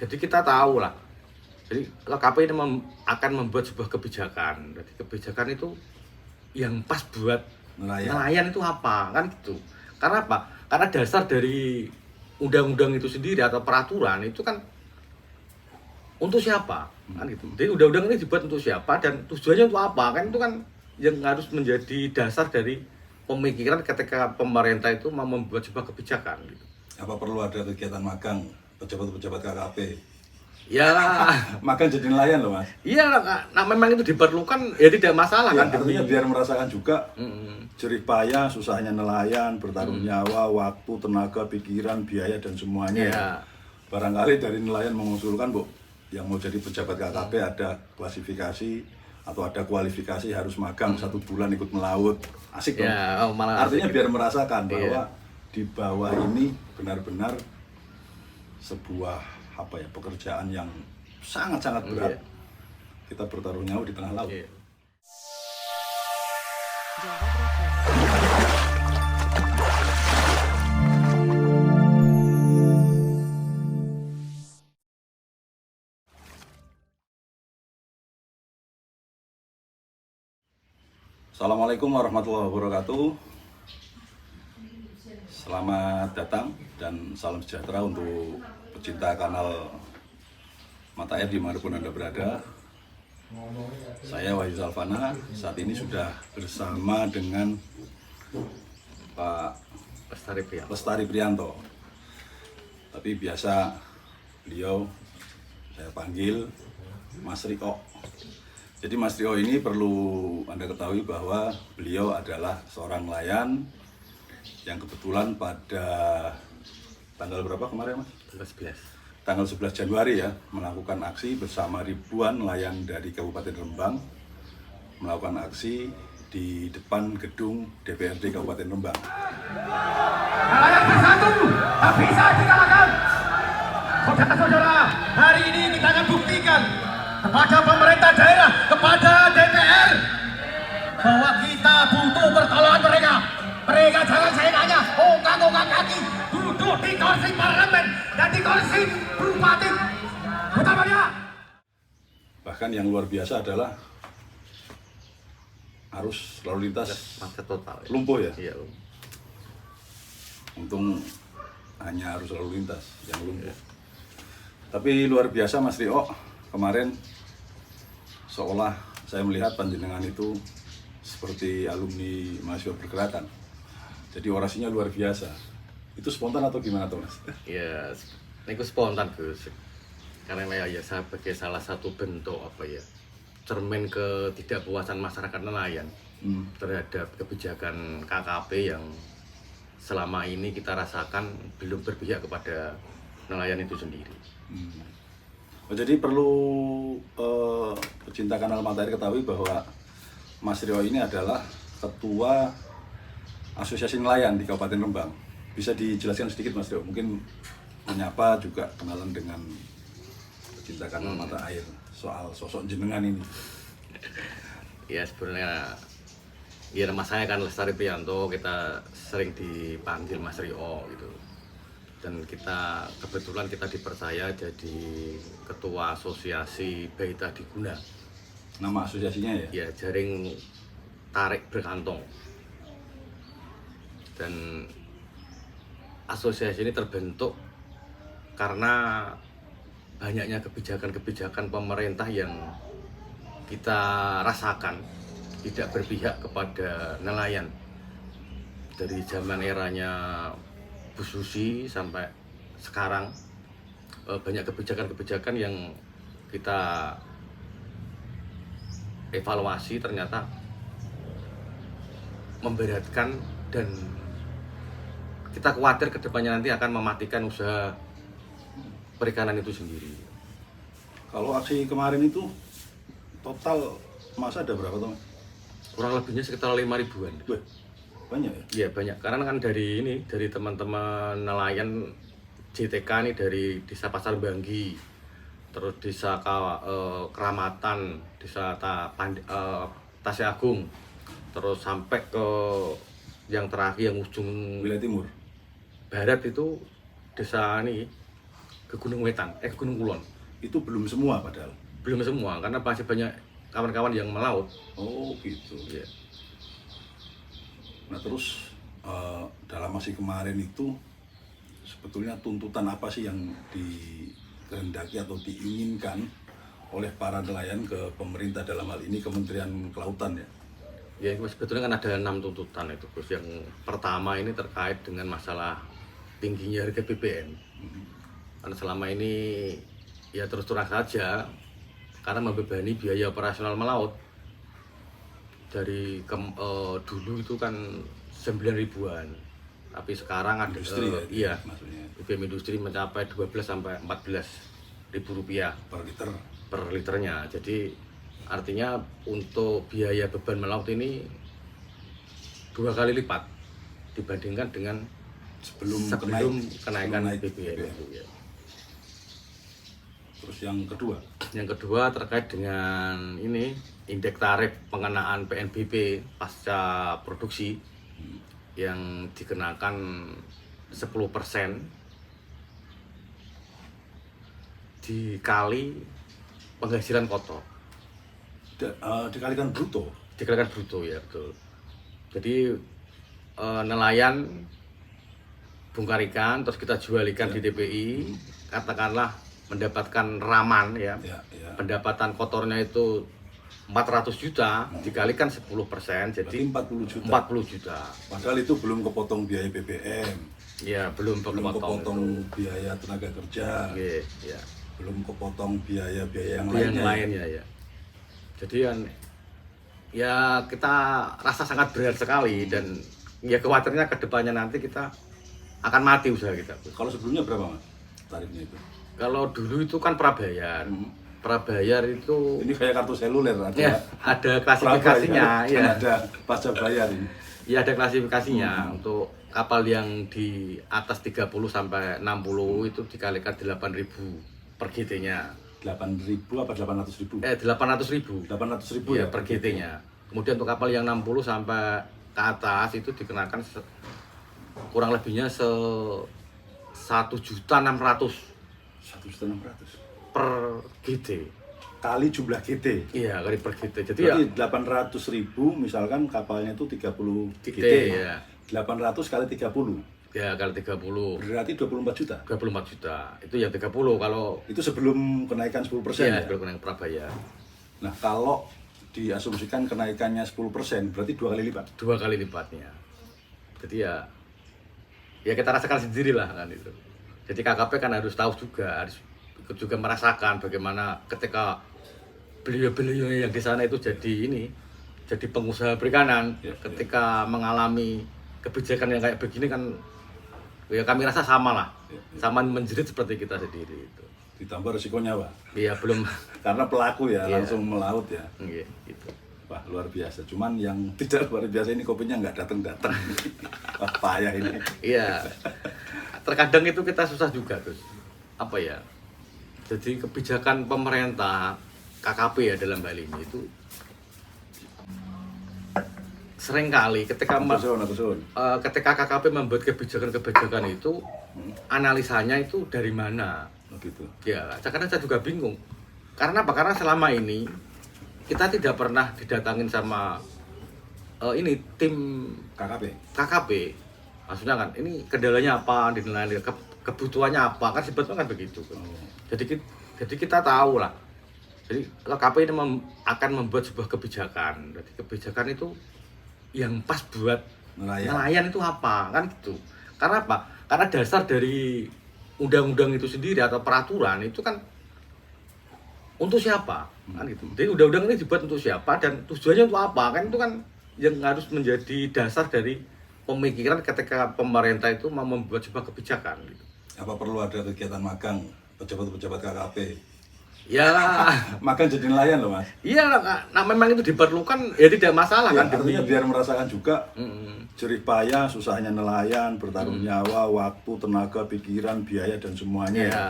Jadi kita tahu lah. Jadi KKP ini akan membuat sebuah kebijakan. Jadi kebijakan itu yang pas buat nelayan itu apa kan gitu. Karena apa? Karena dasar dari undang-undang itu sendiri atau peraturan itu kan untuk siapa kan gitu. Jadi undang-undang ini dibuat untuk siapa dan tujuannya untuk apa kan itu kan yang harus menjadi dasar dari pemikiran ketika pemerintah itu mau membuat sebuah kebijakan gitu. Apa perlu ada kegiatan magang pejabat-pejabat KKP? Ya, magang jadi nelayan loh mas. Iya, nah memang itu diperlukan ya tidak masalah ya, kan. Artinya biar merasakan juga jerih payah, susahnya nelayan, bertaruh nyawa, waktu, tenaga, pikiran, biaya dan semuanya. Ya. Barangkali dari nelayan mengusulkan bu, yang mau jadi pejabat KKP ada klasifikasi atau ada kualifikasi harus magang 1 bulan ikut melaut. Asik dong. Ya, malah artinya asik biar gitu. Merasakan bahwa di bawah ini benar-benar sebuah pekerjaan yang sangat-sangat berat. Kita bertaruh nyawa di tengah laut. Assalamualaikum warahmatullahi wabarakatuh. Selamat datang dan salam sejahtera untuk pecinta kanal Mata Air dimanapun Anda berada. Saya Wahyu Salvana, saat ini sudah bersama dengan Pak Lestari Prianto. Tapi biasa beliau saya panggil Mas Rio. Jadi Mas Rio ini perlu Anda ketahui bahwa beliau adalah seorang nelayan yang kebetulan pada tanggal berapa kemarin Mas? Tanggal 11 Januari ya, melakukan aksi bersama ribuan nelayan dari Kabupaten Rembang, melakukan aksi di depan gedung DPRD Kabupaten Rembang. Nelayan bersatu, tak bisa dikalahkan. Saudara-saudara, hari ini kita akan buktikan kepada pemerintah daerah, kepada DPR, bahwa kita butuh pertolongan mereka. Mereka jangan saya tanya, ongkang-ongkang kaki, duduk di kursi parlemen dan di kursi bupati. Betapa dia. Bahkan yang luar biasa adalah arus lalu lintas macet total. Lumpuh ya? Iya. Untung hanya arus lalu lintas yang lumpuh. Tapi luar biasa Mas Rio, kemarin seolah saya melihat panjenengan itu seperti alumni mahasiswa pergerakan. Jadi orasinya luar biasa. Itu spontan atau gimana tuh Mas? Ya, itu spontan Gus. Karena ya sebagai salah satu bentuk cermin ketidakpuasan masyarakat nelayan terhadap kebijakan KKP yang selama ini kita rasakan belum berpihak kepada nelayan itu sendiri. Jadi perlu pecinta kanal Mata Air ketahui bahwa Mas Rio ini adalah ketua Asosiasi Nelayan di Kabupaten Rembang. Bisa dijelaskan sedikit Mas Rio, mungkin menyapa juga kenalan dengan pecinta kanal Mata Air soal sosok jenengan ini. Ya sebenarnya ya nama saya kan Lestari Prianto, kita sering dipanggil Mas Rio gitu. Dan kita kebetulan kita dipercaya jadi ketua asosiasi bayi tadi guna. Nama asosiasinya ya? Ya, Jaring Tarik Berkantong. Dan asosiasi ini terbentuk karena banyaknya kebijakan-kebijakan pemerintah yang kita rasakan tidak berpihak kepada nelayan. Dari zaman eranya Bu Susi sampai sekarang banyak kebijakan-kebijakan yang kita evaluasi ternyata memberatkan dan kita khawatir kedepannya nanti akan mematikan usaha perikanan itu sendiri. Kalau aksi kemarin itu total masa ada berapa teman? Kurang lebihnya sekitar 5.000-an. Banyak ya? Iya banyak, karena kan dari teman-teman nelayan JTK ini dari Desa Pasar Banggi, terus Desa Keramatan, Desa Tasya Agung, terus sampai ke yang terakhir yang ujung wilayah timur barat itu desa ini ke Gunung Wetan, ke Gunung Kulon. Itu belum semua padahal. Belum semua, karena masih banyak kawan-kawan yang melaut. Oh gitu. Ya. Nah terus dalam masih kemarin itu sebetulnya tuntutan apa sih yang dikehendaki atau diinginkan oleh para nelayan ke pemerintah, dalam hal ini Kementerian Kelautan ya? Ya, sebetulnya kan ada 6 tuntutan itu, Gus. Yang pertama ini terkait dengan masalah tingginya harga BBM. Karena selama ini ya terus terang saja, karena membebani biaya operasional melaut. Dari dulu itu kan 9 ribuan, tapi sekarang ada Industri iya, maksudnya BBM industri mencapai 12 sampai 14 ribu rupiah per liter. per liternya. Jadi artinya untuk biaya beban melaut ini 2 kali lipat dibandingkan dengan Sebelum kenaikan naik BBM itu ya. Terus yang kedua, Yang kedua terkait dengan ini indeks tarif pengenaan PNBP pasca produksi yang dikenakan 10% dikali penghasilan kotor. dikalikan bruto. Dikalikan bruto ya, betul. Jadi nelayan bongkar ikan terus kita jual ikan Ya. di DPI, katakanlah mendapatkan raman ya. Ya. Pendapatan kotornya itu 400 juta dikalikan 10% Berarti jadi 40 juta. 40 juta. Padahal itu belum kepotong biaya BBM, Ya, belum belum kepotong itu. biaya tenaga kerja, Oke, ya. belum kepotong biaya-biaya yang Itu yang lainnya. lainnya ya. Jadi kan ya kita rasa sangat berat sekali dan ya khawatirnya ke depannya nanti kita akan mati usaha kita. Kalau sebelumnya berapa Mas tarifnya itu? Kalau dulu itu kan prabayar. Prabayar itu Ini kayak kartu seluler, ada ya ada klasifikasinya prabayar, dan ya. ada pajak bayar ini. Ya ada klasifikasinya. Untuk kapal yang di atas 30 sampai 60 itu dikalikan 8.000 per GT-nya. 8.000 apa 800.000? 800.000. 800.000 Ya per GT-nya. Kemudian untuk kapal yang 60 sampai ke atas itu dikenakan kurang lebihnya 1.600.000 1.600.000 per GT. kali jumlah GT. Iya, kali per GT. Jadi Berarti 800.000 misalkan kapalnya itu 30 GT, GT. ya. 800 kali 30. Ya kali 30. Berarti 24 juta. 24 juta. Itu yang 30 kalau Itu sebelum kenaikan 10% ya, ya. sebelum kenaikan prabayar. Nah, kalau diasumsikan kenaikannya 10%, berarti 2 kali lipat. 2 kali lipatnya. Jadi ya kita rasakan sendiri lah kan itu. Jadi KKP kan harus tahu juga, harus ikut juga merasakan bagaimana ketika beliau-beliau yang di sana itu jadi pengusaha perikanan, Ya, ketika mengalami kebijakan yang kayak begini kan ya kami rasa sama lah, sama menjerit seperti kita sendiri itu. Ditambah resikonya, Pak. Iya belum, Karena pelaku ya Iya. langsung melaut ya. iya, gitu. Wah, luar biasa. Cuman yang tidak luar biasa ini kopinya nggak datang-datang. Wah, payah ini. Iya, terkadang itu kita susah juga terus apa ya. Jadi kebijakan pemerintah KKP ya dalam hal ini itu seringkali ketika ketika KKP membuat kebijakan-kebijakan itu analisanya itu dari mana? Begitu. Ya, kadang saya juga bingung. Karena apa? Karena selama ini kita tidak pernah didatangin sama ini tim KKP. Maksudnya kan ini kendalanya apa, dinilai kebutuhannya apa, kan sebetulnya kan begitu. Jadi kita tahu lah. Jadi KKP ini akan membuat sebuah kebijakan. Jadi kebijakan itu yang pas buat nelayan itu apa, kan gitu. Karena apa? Karena dasar dari undang-undang itu sendiri atau peraturan itu kan untuk siapa, kan gitu. Jadi undang-undang ini dibuat untuk siapa dan tujuannya untuk apa, kan itu kan yang harus menjadi dasar dari pemikiran ketika pemerintah itu mau membuat sebuah kebijakan gitu. Apa perlu ada kegiatan magang pejabat-pejabat KKP? Ya, Magang jadi nelayan loh, Mas. iya nah memang itu diperlukan ya tidak masalah Ya, kan demi artinya biar merasakan juga Mm-mm. jerih payah, susahnya nelayan, bertaruh nyawa, waktu, tenaga, pikiran, biaya dan semuanya. Ya.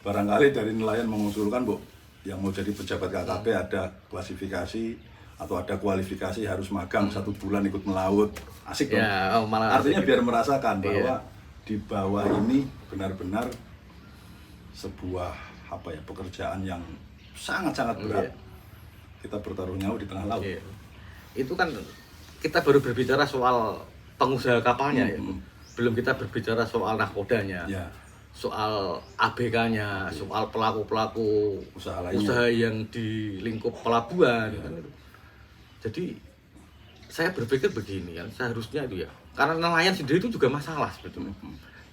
Barangkali dari nelayan mengusulkan, Bu, yang mau jadi pejabat KKP ada klasifikasi atau ada kualifikasi harus magang 1 bulan ikut melaut. Asik dong. Ya, malah Artinya asik biar gitu. merasakan Iya. bahwa di bawah ini benar-benar sebuah pekerjaan yang sangat-sangat berat. Iya. Kita bertaruh nyawa di tengah laut. Iya. Itu kan kita baru berbicara soal pengusaha kapalnya ya. Belum kita berbicara soal nakodanya. Ya, Soal ABK-nya, soal pelaku-pelaku usaha lainnya. usaha yang di lingkup pelabuhan kan itu. Jadi saya berpikir begini kan, seharusnya itu ya, karena nelayan sendiri itu juga masalah sebetulnya.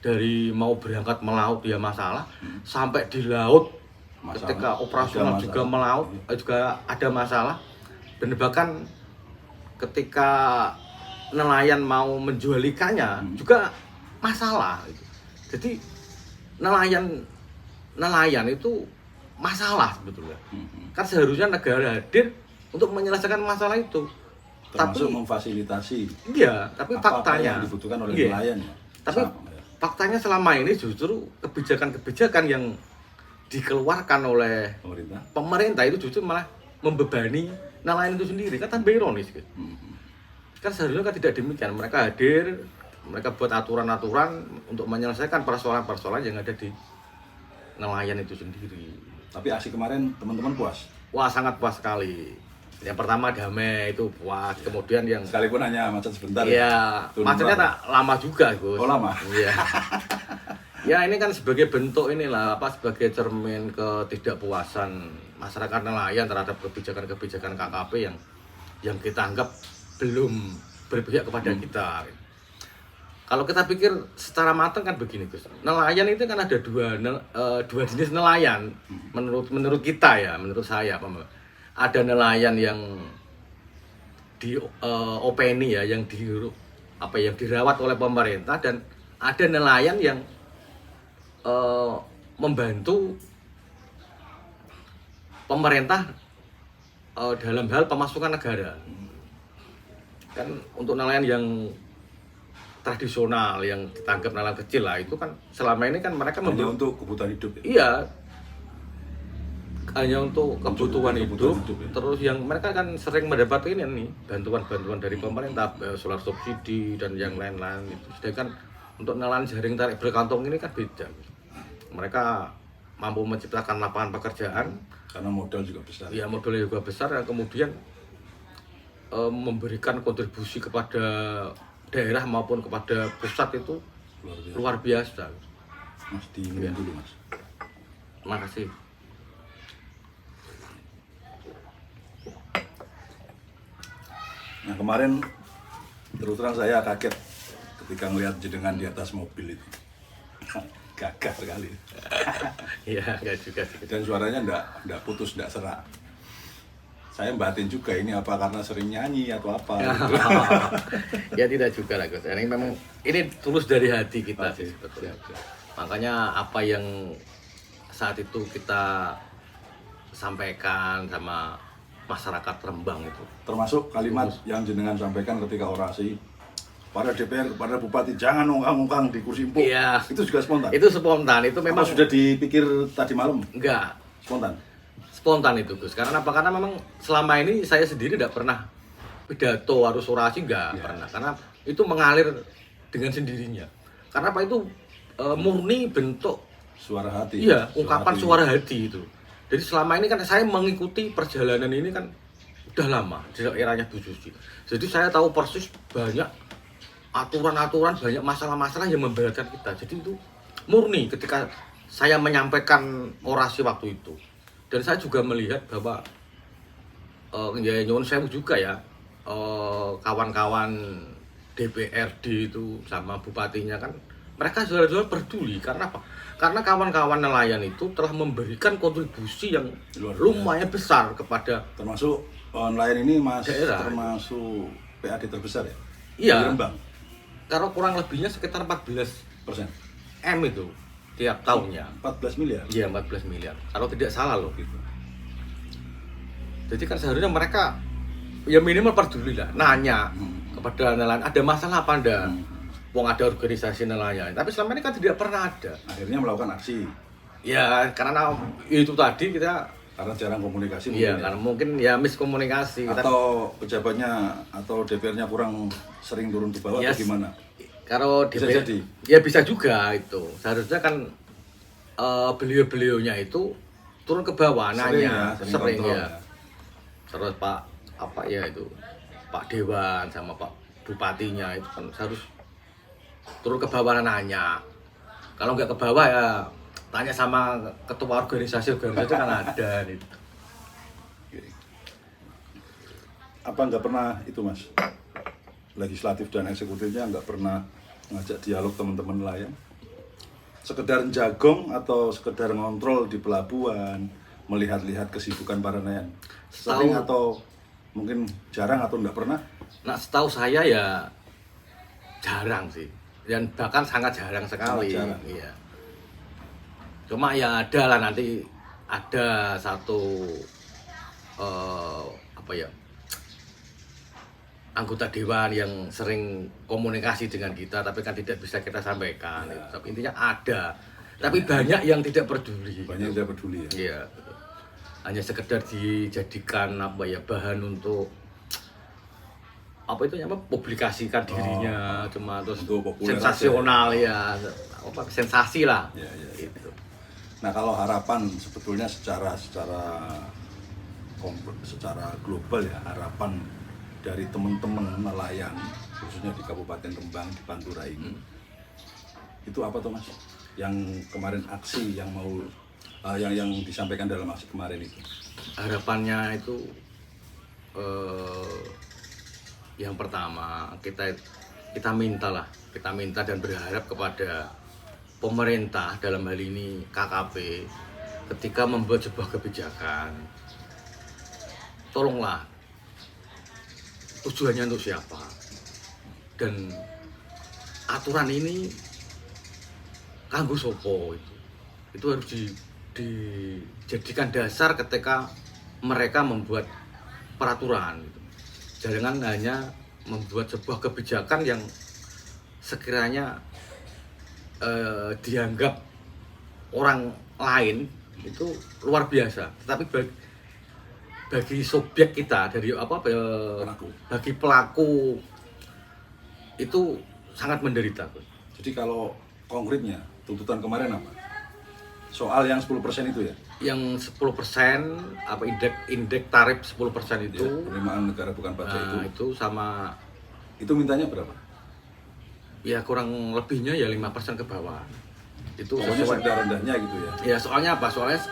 Dari mau berangkat melaut ya masalah, sampai di laut Masalah. ketika operasional Ada juga masalah. melaut juga ada masalah. Dan bahkan ketika nelayan mau menjual ikannya juga masalah itu. Jadi nelayan itu masalah sebetulnya. Kan seharusnya negara hadir untuk menyelesaikan masalah itu. Termasuk Tapi memfasilitasi iya, tapi apa-apa faktanya yang dibutuhkan oleh iya. nelayan. Ya. Tapi Ya. faktanya selama ini justru kebijakan-kebijakan yang dikeluarkan oleh pemerintah itu justru malah membebani nelayan itu sendiri. Kan tambah ironis gitu. Kan seharusnya kan tidak demikian. Mereka hadir, mereka buat aturan-aturan untuk menyelesaikan persoalan-persoalan yang ada di nelayan itu sendiri. Tapi aksi kemarin teman-teman puas. Wah, sangat puas sekali. Yang pertama damai itu puas, kemudian yang Sekalipun hanya macet sebentar. iya, Turun macetnya berapa? tak lama juga, Gus. Oh, lama? Iya. Ya ini kan sebagai bentuk inilah sebagai cermin ketidakpuasan masyarakat nelayan terhadap kebijakan-kebijakan KKP yang kita anggap belum berpihak kepada kita. Kalau kita pikir secara matang kan begini, Gus. Nelayan itu kan ada dua jenis nelayan menurut kita ya, menurut saya. Ada nelayan yang di openi ya, yang dirawat oleh pemerintah, dan ada nelayan yang membantu pemerintah dalam hal pemasukan negara. Kan untuk nelayan yang tradisional yang kita anggap nelayan kecil lah, itu kan selama ini kan mereka Hanya untuk kebutuhan hidup. Ya? iya, hanya untuk kebutuhan hidup, ya. terus yang mereka kan sering mendapat ini nih bantuan-bantuan dari pemerintah, solar subsidi dan yang lain-lain itu. Sedangkan untuk nelayan jaring tarik berkantong ini kan beda. Mereka mampu menciptakan lapangan pekerjaan Karena modal juga besar. ya, modalnya juga besar, yang kemudian memberikan kontribusi kepada daerah maupun kepada pusat itu luar biasa. Mas diminum dulu, Mas. Terima kasih. Nah, kemarin terus terang saya kaget ketika melihat jenengan di atas mobil itu. Gagah sekali. Iya, enggak juga sih. Dan suaranya enggak putus, enggak serak. Saya batin juga ini apa karena sering nyanyi atau apa. Gitu. Ya tidak juga lah, Gus. Ini memang ini tulus dari hati kita sih sebetulnya. Makanya apa yang saat itu kita sampaikan sama masyarakat Rembang itu. Termasuk kalimat yang jenengan sampaikan ketika orasi, para DPR, kepada Bupati jangan ungkang-ungkang di kursi empuk. Iya. Itu juga spontan. Itu spontan, itu memang Apa sudah dipikir tadi malam? enggak Spontan. spontan itu, Gus. Karena apa? Karena memang selama ini saya sendiri tidak pernah pidato harus orasi, enggak pernah. Karena itu mengalir dengan sendirinya. Karena apa? Itu murni bentuk Suara hati. iya, ungkapan suara hati itu. Jadi selama ini kan saya mengikuti perjalanan ini kan udah lama, sejak eranya Bu Susi. Jadi saya tahu persis banyak aturan-aturan, banyak masalah-masalah yang memberatkan kita. Jadi itu murni ketika saya menyampaikan orasi waktu itu. Dan saya juga melihat bahwa ya nyuwun sewu juga ya, kawan-kawan DPRD itu sama bupatinya kan mereka sudah peduli. Karena apa? Karena kawan-kawan nelayan itu telah memberikan kontribusi yang lumayan besar kepada Termasuk nelayan ini Mas daerah. termasuk PAD terbesar ya? Iya. Di Rembang. Kalau kurang lebihnya sekitar 14 Persen. M itu tiap tahunnya. 14 miliar. Iya, 14 miliar. Kalau tidak salah loh. Gitu. Jadi kan seharusnya mereka ya minimal peduli lah, nanya kepada nelayan ada masalah apa anda. Wong ada organisasi nelayan, tapi selama ini kan tidak pernah ada. Akhirnya melakukan aksi Ya karena itu tadi kita karena jarang komunikasi iya mungkin ya. karena mungkin ya miskomunikasi. Atau pejabatnya atau DPR-nya kurang sering turun ke bawah Yes. atau gimana? Kalau Bisa DPR jadi. ya bisa juga itu. Seharusnya kan beliau-beliaunya itu turun ke bawah nanya, sering kontrol ya. Terus Pak Dewan sama Pak Bupatinya itu kan harus turun ke bawah nanya. Kalau nggak ke bawah ya tanya sama ketua organisasi kan ada gitu. Apa nggak pernah itu Mas, legislatif dan eksekutifnya nggak pernah ngajak dialog teman-teman nelayan, sekedar jagong atau sekedar ngontrol di pelabuhan, melihat-lihat kesibukan para nelayan, sering atau mungkin jarang atau nggak pernah? Nah, setahu saya ya jarang sih, dan bahkan sangat jarang sekali. Sangat jarang. Iya. Cuma ya ada lah, nanti ada satu anggota dewan yang sering komunikasi dengan kita, tapi kan tidak bisa kita sampaikan. Ya. Tapi intinya ada. Tapi banyak yang tidak peduli. Banyak yang tidak peduli ya. Iya. Hanya sekedar dijadikan bahan untuk publikasikan dirinya, cuma terus untuk populer sensasional aja. ya, sensasi lah. Ya, ya, ya. Gitu. Nah kalau harapan sebetulnya secara global ya, harapan dari teman-teman nelayan khususnya di Kabupaten Rembang, di Pantura ini, itu apa tuh Mas? Yang kemarin aksi yang mau yang disampaikan dalam aksi kemarin itu? Harapannya itu yang pertama kita minta dan berharap kepada pemerintah, dalam hal ini KKP, ketika membuat sebuah kebijakan, tolonglah tujuannya untuk siapa, dan aturan ini kanggo sopo, itu harus dijadikan dasar ketika mereka membuat peraturan. Jangan hanya membuat sebuah kebijakan yang sekiranya dianggap orang lain itu luar biasa, tetapi bagi subjek kita bagi pelaku itu sangat menderita. Jadi kalau konkretnya tuntutan kemarin apa? Soal yang 10% itu ya? Yang 10%, indeks tarif 10% itu Ya, penerimaan negara bukan pajak itu sama, itu mintanya berapa? ya kurang lebihnya ya 5% ke bawah. Itu Pokoknya sesuai rendah-rendahnya gitu ya? ya. Soalnya apa? Soalnya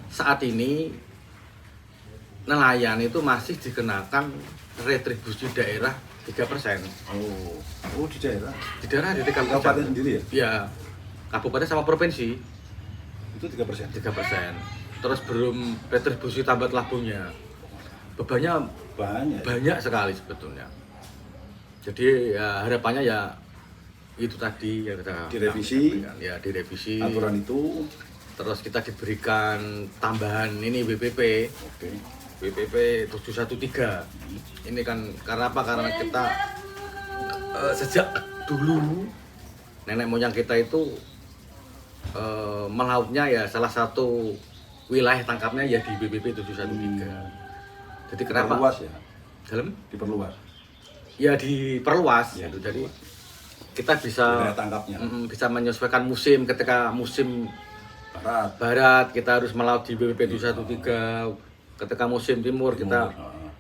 saat ini nelayan itu masih dikenakan retribusi daerah 3%. Oh di daerah? Di daerah di tingkat Kabupaten sendiri ya? Ya, kabupaten sama provinsi Itu 3%? 3%. Terus belum retribusi tambah labungnya. Bebannya banyak sekali sebetulnya. Jadi ya harapannya ya itu tadi yang kita direvisi, ya direvisi aturan itu. Terus kita diberikan tambahan ini WPP. Oke. WPP 713. Ini kan karena apa? Karena kita sejak dulu nenek moyang kita itu melautnya ya salah satu wilayah tangkapnya ya di WPP 713. Jadi kenapa? Diperluas ya? Dalam? Diperluas? Ya diperluas Ya, gitu. Jadi kita bisa wilayah tangkapnya. Bisa menyesuaikan musim. Ketika musim barat kita harus melaut di WPP 713. Ketika musim timur kita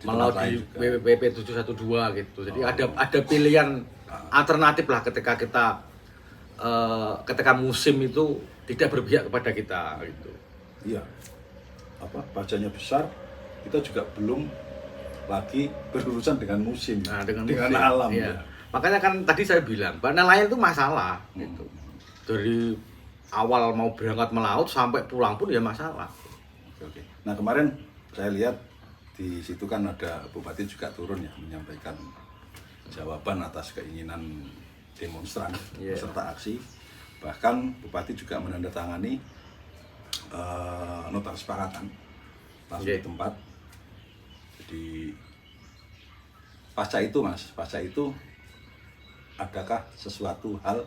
melaut di WPP 712 gitu. Jadi ada pilihan alternatif lah ketika ketika musim itu tidak berpihak kepada kita gitu. Iya. Bajanya besar, kita juga belum lagi berurusan dengan musim, dengan musim, alam. Iya. Ya. Makanya kan tadi saya bilang, nelayan itu masalah gitu. Dari awal mau berangkat melaut sampai pulang pun ya masalah. Oke. Nah kemarin saya lihat di situ kan ada bupati juga turun ya menyampaikan jawaban atas keinginan demonstran peserta aksi. Bahkan bupati juga menandatangani nota kesepakatan langsung di tempat. Jadi pasca itu adakah sesuatu hal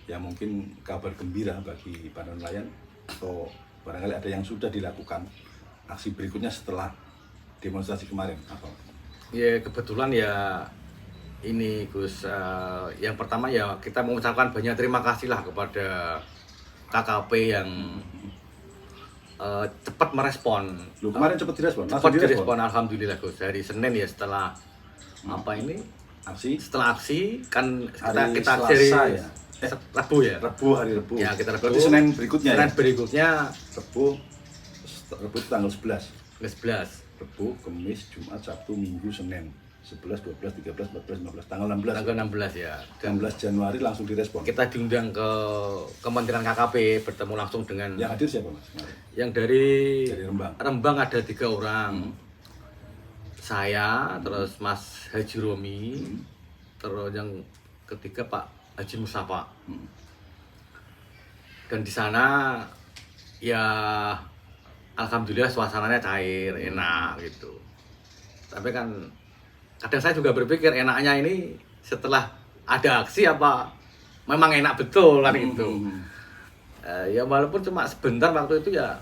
yang mungkin kabar gembira bagi para nelayan, atau barangkali ada yang sudah dilakukan aksi berikutnya setelah demonstrasi kemarin? Apa? Ya kebetulan ya ini Gus, yang pertama ya kita mengucapkan banyak terima kasih lah kepada KKP yang cepat merespon. Lu kemarin cepat direspon? Cepat direspon, alhamdulillah Gus. Hari Senin ya setelah apa ini? Aksi? Setelah aksi kan Hari kita Selasa ya? Rabu ya. Hari Rebu. Ya, kita Rebu. Berarti Senin berikutnya Senin ya? berikutnya Rebu tanggal 11. 11. Rebu, Kamis, Jumat, Sabtu, Minggu, Senin 11, 12, 13, 14, 15, tanggal 16. Tanggal 16 ya. Dan 16 Januari langsung direspon. kita diundang ke Kementerian KKP, bertemu langsung dengan Yang hadir siapa Mas? yang dari Rembang. Rembang ada 3 orang. Saya, terus Mas Haji Romi, terus yang ketiga Pak Haji Mustafa. Dan di sana ya alhamdulillah suasananya cair, enak gitu. Tapi kan kadang saya juga berpikir enaknya ini setelah ada aksi apa memang enak betul kan gitu. Ya walaupun cuma sebentar waktu itu ya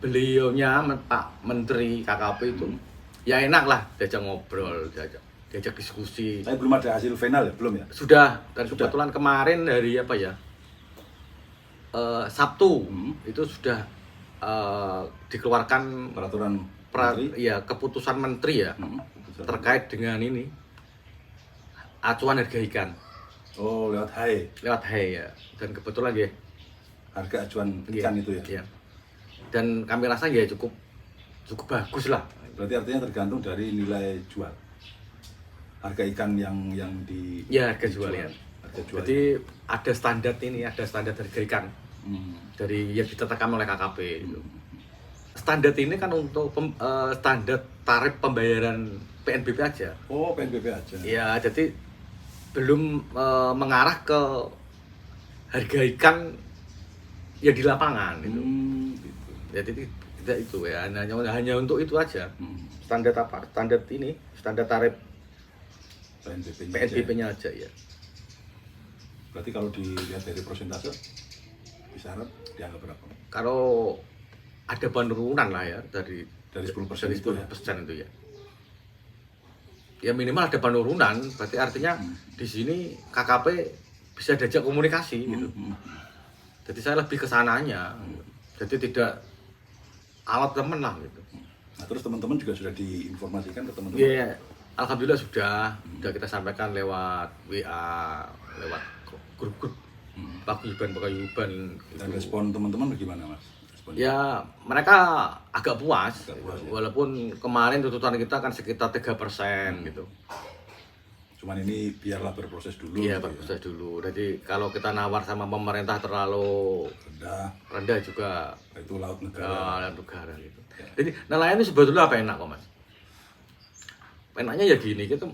beliaunya Pak Menteri KKP itu ya enak lah diajak ngobrol, diajak diskusi. Tapi belum ada hasil final ya? Belum ya? Sudah, dan kebetulan kemarin dari apa ya? Sabtu itu sudah dikeluarkan Peraturan Menteri? ya keputusan menteri ya terkait dengan ini acuan harga ikan Oh, lewat HAE. lewat HAE ya, dan kebetulan ya Harga acuan ikan itu ya? ya. Dan kami rasa ya cukup bagus lah. Berarti artinya tergantung dari nilai jual. Harga ikan yang di Ya harga jual ya. Harga jual. Jadi ada standar ini, ada standar harga ikan dari yang ditetapkan oleh KKP itu. Standar ini kan untuk standar tarif pembayaran PNBP aja. Oh, PNBP aja. Ya, jadi belum mengarah ke harga ikan ya di lapangan itu. Gitu. Jadi tidak itu ya, hanya untuk itu aja. Standar apa? Standar ini, standar tarif PNBP-nya aja ya. Berarti kalau dilihat dari persentase kisaran dianggap berapa? Kalau ada penurunan lah ya dari 10% dari itu ya? 10% itu ya. Ya minimal ada penurunan, berarti artinya di sini KKP bisa diajak komunikasi gitu. Jadi saya lebih ke sananya. Jadi tidak alat temen lah gitu. Nah, terus teman-teman juga sudah diinformasikan ke teman-teman? Iya, alhamdulillah sudah kita sampaikan lewat WA, lewat grup-grup paguyuban Dan gitu. respon teman-teman bagaimana, Mas? Responnya? Ya mereka agak puas, Agak puas, ya. walaupun kemarin tuntutan kita kan sekitar 3% gitu. Cuman ini biarlah berproses dulu. Iya, gitu berproses dulu. Jadi kalau kita nawar sama pemerintah terlalu ya. rendah juga Itu laut negara. negara gitu. Jadi nelayan itu sebetulnya apa enak kok Mas? Enaknya ya gini, kita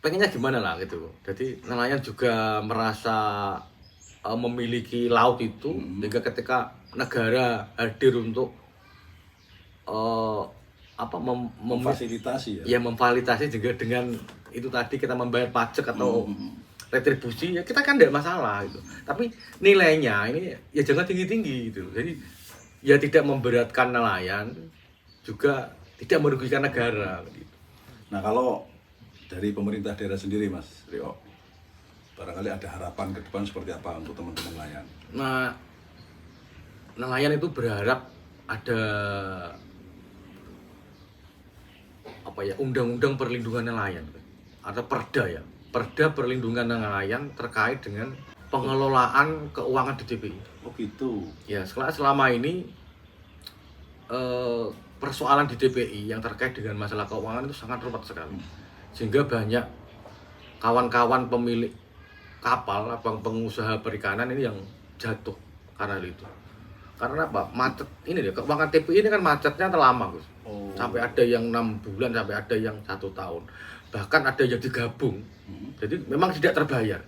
pengennya gimana lah gitu. Jadi nelayan juga merasa memiliki laut itu, sehingga ketika negara hadir untuk Memfasilitasi ya. ya memfasilitasi juga dengan itu tadi kita membayar pajak atau retribusi ya kita kan tidak masalah gitu. Tapi nilainya ini ya jangan tinggi-tinggi gitu. Jadi ya tidak memberatkan nelayan, juga tidak merugikan negara gitu. Nah, kalau dari pemerintah daerah sendiri, Mas Rio, barangkali ada harapan ke depan seperti apa untuk teman-teman nelayan? Nah, nelayan itu berharap ada apa ya, undang-undang perlindungan nelayan atau perda ya, perda perlindungan nelayan terkait dengan pengelolaan keuangan di DPI. Oh gitu. Ya, selama ini persoalan di DPI yang terkait dengan masalah keuangan itu sangat rumit sekali, sehingga banyak kawan-kawan pemilik kapal, abang pengusaha perikanan ini yang jatuh karena itu. Karena apa? Macet ini deh, keuangan TPI ini kan macetnya terlama, Gus. Sampai ada yang 6 bulan, sampai ada yang 1 tahun, bahkan ada yang digabung. Jadi memang tidak terbayar.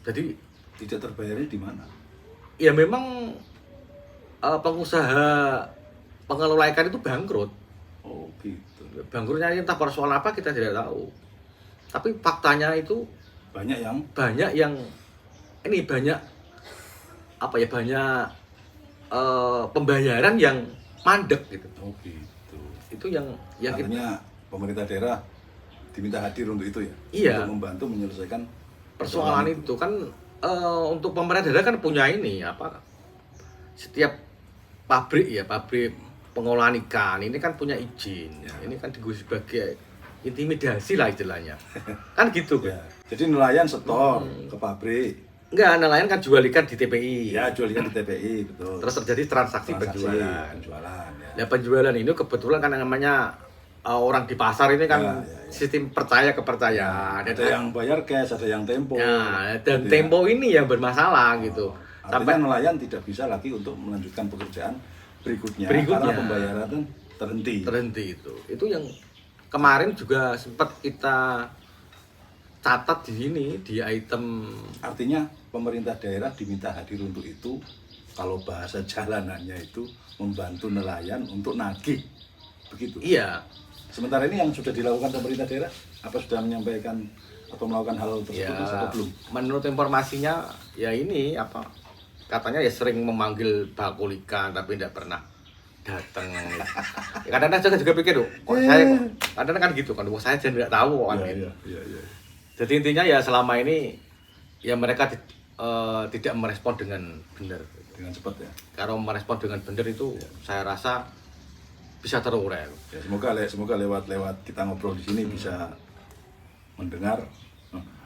Jadi Tidak terbayarnya di mana? ya memang pengusaha pengelola ikan itu bangkrut. Oh gitu. Bangkrutnya entah persoalan apa kita tidak tahu. Tapi faktanya itu Banyak yang banyak apa ya, banyak pembayaran yang mandek gitu. oh gitu. Itu yang kita, Artinya pemerintah daerah diminta hadir untuk itu ya? Iya. Untuk membantu menyelesaikan persoalan itu kan untuk pemerintah daerah kan punya ini apa? Setiap pabrik pengolahan ikan ini kan punya izin. Ya. Ini kan digunakan sebagai intimidasi lah istilahnya. Kan gitu kan. Ya. Jadi nelayan setor ke pabrik. Enggak, nelayan kan jual ikan di TPI. Ya, jual ikan di TPI, betul. Terus terjadi transaksi penjualan. Penjualan, ya. Ya penjualan ini kebetulan kan namanya orang di pasar ini kan Ya. sistem percaya kepercayaan. Ada yang bayar cash, ada yang tempo. Nah, dan Gitu ya. tempo ini yang bermasalah gitu. Artinya nelayan tidak bisa lagi untuk melanjutkan pekerjaan berikutnya, Berikutnya. karena pembayaran kan terhenti. Itu yang kemarin juga sempat kita catat di sini di item. Artinya pemerintah daerah diminta hadir untuk itu. Kalau bahasa jalanannya itu membantu nelayan untuk nagih, begitu. Iya. Sementara ini yang sudah dilakukan pemerintah daerah, apa sudah menyampaikan atau melakukan hal tersebut atau belum? Menurut informasinya ya ini apa katanya ya sering memanggil bakul ikan tapi tidak pernah datang. Ya, kadang-kadang saya juga pikir kok saya kadang kan gitu kan, saya aja tidak tahu kan gitu. Iya. Jadi intinya ya selama ini ya mereka tidak merespon dengan benar. Dengan cepat ya. Kalau merespon dengan benar itu saya rasa bisa terurai. Ya, semoga lewat kita ngobrol di sini bisa mendengar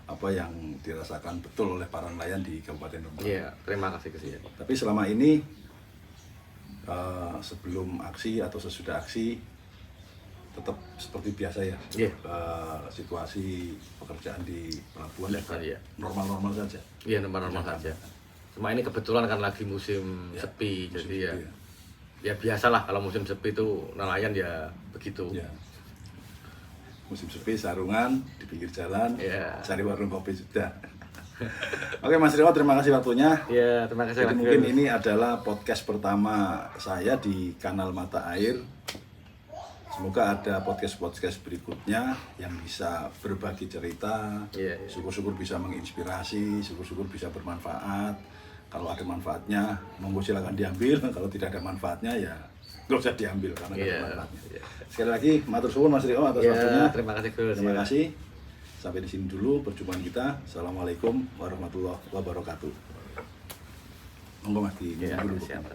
apa yang dirasakan betul oleh para nelayan di Kabupaten Rembang. Iya, terima kasih Gus. Tapi selama ini sebelum aksi atau sesudah aksi tetap seperti biasa ya. Iya. Situasi pekerjaan di pelabuhan Biasa, juga iya. normal-normal saja. Iya, normal saja. Cuma ini kebetulan kan lagi musim Ya, sepi, musim jadi sepi, ya biasalah kalau musim sepi itu nelayan ya begitu. Ya. Musim sepi, sarungan di pinggir jalan, Iya. cari warung kopi sudah. Oke Mas Rio, terima kasih waktunya. Iya, terima kasih. Jadi Mas mungkin Gus. ini adalah podcast pertama saya di kanal Mata Air. Semoga ada podcast-podcast berikutnya yang bisa berbagi cerita. Iya, iya. Syukur-syukur bisa menginspirasi, syukur-syukur bisa bermanfaat. Kalau ada manfaatnya, monggo silakan diambil. Kalau tidak ada manfaatnya ya nggak usah diambil karena nggak ada Iya, manfaatnya. iya. Sekali lagi, matur suwun Mas Rio atas Iya, waktunya. terima kasih Gus. Terima Iya. kasih. Sampai di sini dulu perjumpaan kita. Assalamualaikum warahmatullahi wabarakatuh. Monggo Mas di Iya, dulu. siap.